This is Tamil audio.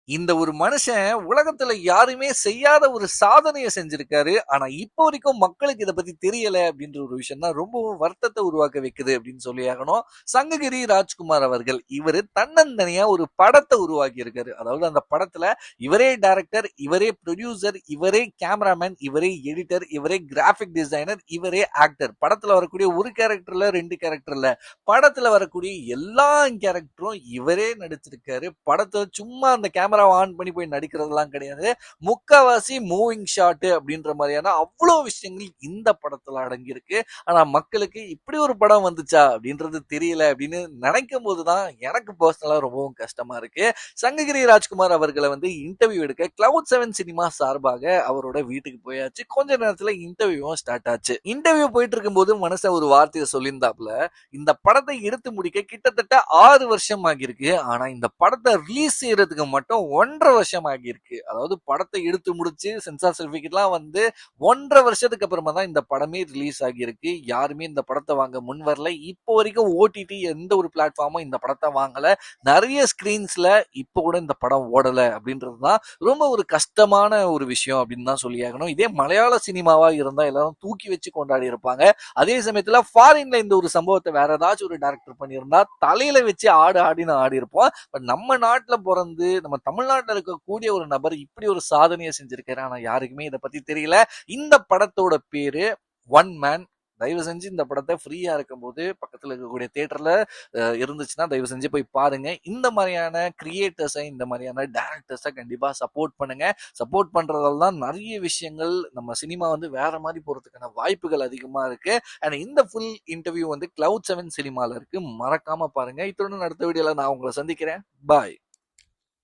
இந்த ஒரு மனுஷன் உலகத்துல யாருமே செய்யாத ஒரு சாதனைய செஞ்சிருக்காரு. ஆனா, இப்போ வரைக்கும் மக்களுக்கு இத பத்தி தெரியல அப்படின்ற ஒரு விஷயம் தான் ரொம்பவும் வருத்தத்த உருவாக்க வைக்குது அப்படின்னு சொல்லியாகணும். சங்ககிரி ராஜ்குமார் அவர்கள் இவரு தன்னந்தனியா ஒரு படத்த உருவாக்கி இருக்காரு. அதாவது அந்த படத்துல இவரே டைரக்டர், இவரே ப்ரொடியூசர், இவரே கேமராமேன், இவரே எடிட்டர், இவரே கிராபிக் டிசைனர், இவரே ஆக்டர். படத்துல வரக்கூடிய ஒரு கேரக்டர்ல 2 கேரக்டர் இல்ல. படத்துல வரக்கூடிய எல்லா கேரக்டரும் இவரே நடிச்சிருக்காரு. படத்தை சும்மா அந்த கேமரா ஆன் பண்ணி போய் நடிக்கிறதெல்லாம் கிடையாது. முக்காவாசி மூவிங் ஷாட் அப்படின்ற மாதிரியான அவ்வளோ விஷயங்கள் இந்த படத்துல அடங்கியிருக்கு. ஆனா மக்களுக்கு இப்படி ஒரு படம் வந்துச்சா அப்படின்றது தெரியல அப்படின்னு நினைக்கும் போதுதான் எனக்கு பர்சனலா ரொம்பவும் கஷ்டமா இருக்கு. சங்ககிரி ராஜ்குமார் அவர்களை இன்டர்வியூ எடுக்க கிளவுட் 7 சினிமா சார்பாக அவரோட வீட்டுக்கு போயாச்சு. கொஞ்ச நேரத்துல இன்டர்வியூவும் ஸ்டார்ட் ஆச்சு. இன்டர்வியூ போயிட்டு இருக்கும்போது மனுஷன் ஒரு வார்த்தையை சொல்லியிருந்தாப்ல, இந்த படத்தை எடுத்து முடிக்க கிட்டத்தட்ட 6 வருஷம் ஆகியிருக்கு. ஆனா இந்த படத்தை ரிலீஸ் செய்யறதுக்கு மட்டும் 1.5 வருஷம் ஆகியிருக்கு. அதாவது படத்தை எடுத்து முடிச்சு சென்சார் சர்டிபிகேட்லாம் 1.5 வருஷத்துக்கு அப்புறமா தான் இந்த படமே ரிலீஸ் ஆகியிருக்கு. யாருமே இந்த படத்தை வாங்க முன் வரல. இப்போ வரைக்கும் ஓடிடி எந்த ஒரு பிளாட்ஃபார்மும் இந்த படத்தை வாங்கல. நிறைய ஸ்கிரீன்ஸ்ல இப்போ கூட இந்த படம் ஓடல அப்படின்றது தான் ரொம்ப ஒரு கஷ்டமான ஒரு விஷயம் அப்படின்னு தான் சொல்லியாகணும். இதே மலையாள சினிமாவா இருந்தா எல்லாரும் தூக்கி வச்சு கொண்டாடி இருப்பாங்க. அதே சமயத்துல ஃபாரின்ல இந்த ஒரு சம்பவத்தை வேற ஏதாச்சும் ஒரு டைரக்டர் பண்ணியிருந்தா தலையில வச்சு ஆடின்னு ஆடி இருப்போம். பட் நம்ம நாட்டுல பிறந்து நம்ம தமிழ்நாட்டில் இருக்கக்கூடிய ஒரு நபர் இப்படி ஒரு சாதனையை செஞ்சிருக்காரு. ஆனா யாருக்குமே இதை பத்தி தெரியல. இந்த படத்தோட பேரு ஒன் மேன். தயவு செஞ்சு இந்த படத்தை ஃப்ரீயா இருக்கும்போது பக்கத்துல இருக்கக்கூடிய தியேட்டர்ல இருந்துச்சுன்னா தயவு செஞ்சு போய் பாருங்க. இந்த மாதிரியான கிரியேட்டர்ஸை, இந்த மாதிரியான டைரக்டர்ஸை கண்டிப்பா சப்போர்ட் பண்ணுங்க. சப்போர்ட் பண்றதால தான் நிறைய விஷயங்கள் நம்ம சினிமா வேற மாதிரி போறதுக்கான வாய்ப்புகள் அதிகமா இருக்கு. அண்ட் இந்த ஃபுல் இன்டர்வியூ கிளவுட் 7 சினிமால இருக்கு. மறக்காம பாருங்க. இத்துடன் அடுத்த வீடியோல நான் உங்களை சந்திக்கிறேன். பாய்.